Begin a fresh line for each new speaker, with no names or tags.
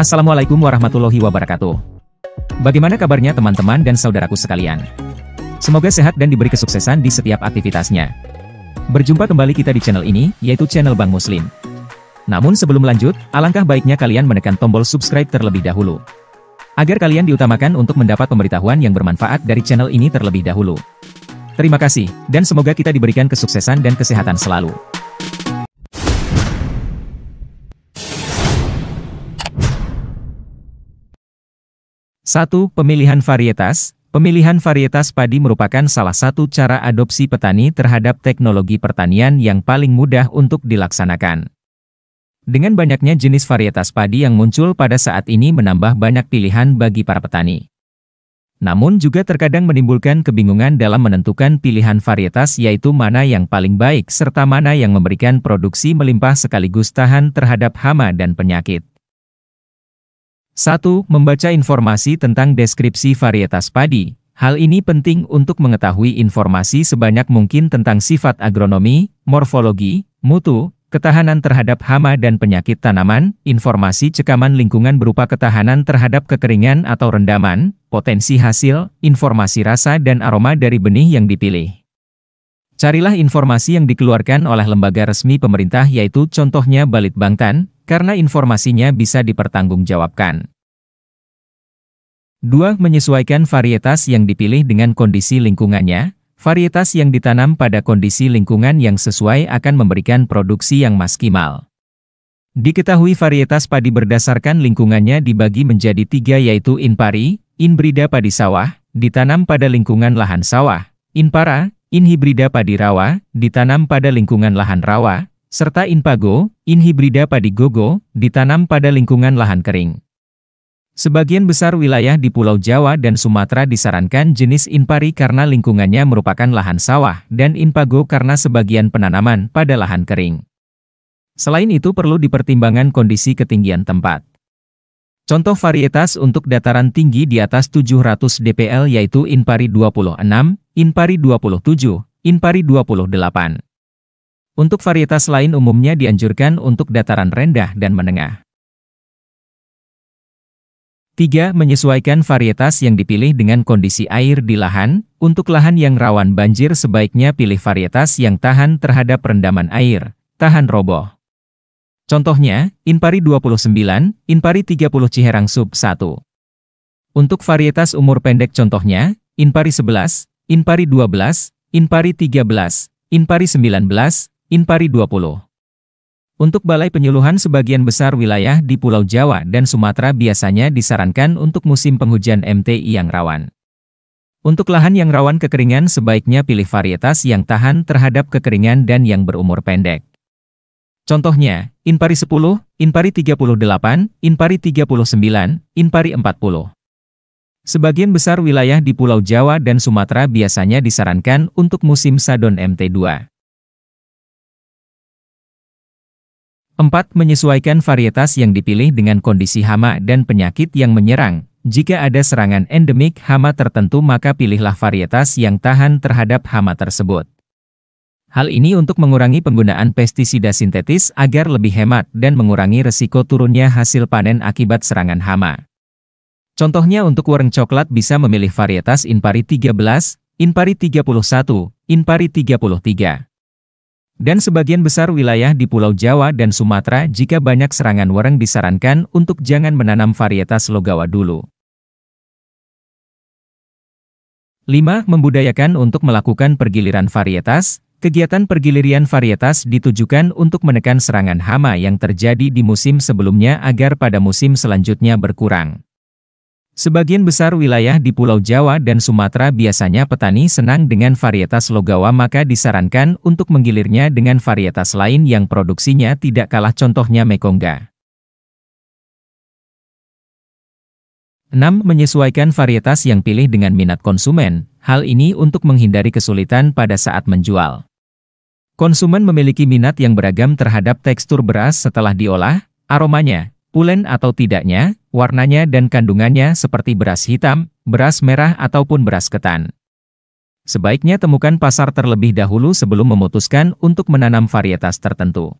Assalamualaikum warahmatullahi wabarakatuh. Bagaimana kabarnya teman-teman dan saudaraku sekalian? Semoga sehat dan diberi kesuksesan di setiap aktivitasnya. Berjumpa kembali kita di channel ini, yaitu channel Bang Muslim. Namun sebelum lanjut, alangkah baiknya kalian menekan tombol subscribe terlebih dahulu, agar kalian diutamakan untuk mendapat pemberitahuan yang bermanfaat dari channel ini terlebih dahulu. Terima kasih, dan semoga kita diberikan kesuksesan dan kesehatan selalu. Satu, pemilihan varietas. Pemilihan varietas padi merupakan salah satu cara adopsi petani terhadap teknologi pertanian yang paling mudah untuk dilaksanakan. Dengan banyaknya jenis varietas padi yang muncul pada saat ini menambah banyak pilihan bagi para petani. Namun juga terkadang menimbulkan kebingungan dalam menentukan pilihan varietas, yaitu mana yang paling baik serta mana yang memberikan produksi melimpah sekaligus tahan terhadap hama dan penyakit. 1. Membaca informasi tentang deskripsi varietas padi. Hal ini penting untuk mengetahui informasi sebanyak mungkin tentang sifat agronomi, morfologi, mutu, ketahanan terhadap hama dan penyakit tanaman, informasi cekaman lingkungan berupa ketahanan terhadap kekeringan atau rendaman, potensi hasil, informasi rasa dan aroma dari benih yang dipilih. Carilah informasi yang dikeluarkan oleh lembaga resmi pemerintah, yaitu contohnya Balitbangtan, karena informasinya bisa dipertanggungjawabkan. 2. Menyesuaikan varietas yang dipilih dengan kondisi lingkungannya. Varietas yang ditanam pada kondisi lingkungan yang sesuai akan memberikan produksi yang maksimal. Diketahui varietas padi berdasarkan lingkungannya dibagi menjadi 3, yaitu Inpari, inbrida padi sawah, ditanam pada lingkungan lahan sawah, Inpara, inhibrida padi rawa, ditanam pada lingkungan lahan rawa, serta Inpago, inhibrida padi gogo, ditanam pada lingkungan lahan kering. Sebagian besar wilayah di Pulau Jawa dan Sumatera disarankan jenis Inpari karena lingkungannya merupakan lahan sawah, dan Inpago karena sebagian penanaman pada lahan kering. Selain itu perlu dipertimbangkan kondisi ketinggian tempat. Contoh varietas untuk dataran tinggi di atas 700 dpl yaitu Inpari 26, Inpari 27, Inpari 28. Untuk varietas lain umumnya dianjurkan untuk dataran rendah dan menengah. 3. Menyesuaikan varietas yang dipilih dengan kondisi air di lahan. Untuk lahan yang rawan banjir sebaiknya pilih varietas yang tahan terhadap rendaman air, tahan roboh. Contohnya, Inpari 29, Inpari 30 Ciherang Sub 1. Untuk varietas umur pendek contohnya, Inpari 11, Inpari 12, Inpari 13, Inpari 19, Inpari 20. Untuk balai penyuluhan sebagian besar wilayah di Pulau Jawa dan Sumatera biasanya disarankan untuk musim penghujan MTI yang rawan. Untuk lahan yang rawan kekeringan sebaiknya pilih varietas yang tahan terhadap kekeringan dan yang berumur pendek. Contohnya, Inpari 10, Inpari 38, Inpari 39, Inpari 40. Sebagian besar wilayah di Pulau Jawa dan Sumatera biasanya disarankan untuk musim sadon MT2. 4. Menyesuaikan varietas yang dipilih dengan kondisi hama dan penyakit yang menyerang. Jika ada serangan endemik hama tertentu maka pilihlah varietas yang tahan terhadap hama tersebut. Hal ini untuk mengurangi penggunaan pestisida sintetis agar lebih hemat dan mengurangi resiko turunnya hasil panen akibat serangan hama. Contohnya untuk wereng coklat bisa memilih varietas Inpari 13, Inpari 31, Inpari 33. Dan sebagian besar wilayah di Pulau Jawa dan Sumatera jika banyak serangan wereng disarankan untuk jangan menanam varietas Logawa dulu. 5. Membudayakan untuk melakukan pergiliran varietas. Kegiatan pergiliran varietas ditujukan untuk menekan serangan hama yang terjadi di musim sebelumnya agar pada musim selanjutnya berkurang. Sebagian besar wilayah di Pulau Jawa dan Sumatera biasanya petani senang dengan varietas Logawa maka disarankan untuk menggilirnya dengan varietas lain yang produksinya tidak kalah, contohnya Mekongga. 6. Menyesuaikan varietas yang pilih dengan minat konsumen. Hal ini untuk menghindari kesulitan pada saat menjual. Konsumen memiliki minat yang beragam terhadap tekstur beras setelah diolah, aromanya, pulen atau tidaknya, warnanya dan kandungannya seperti beras hitam, beras merah ataupun beras ketan. Sebaiknya temukan pasar terlebih dahulu sebelum memutuskan untuk menanam varietas tertentu.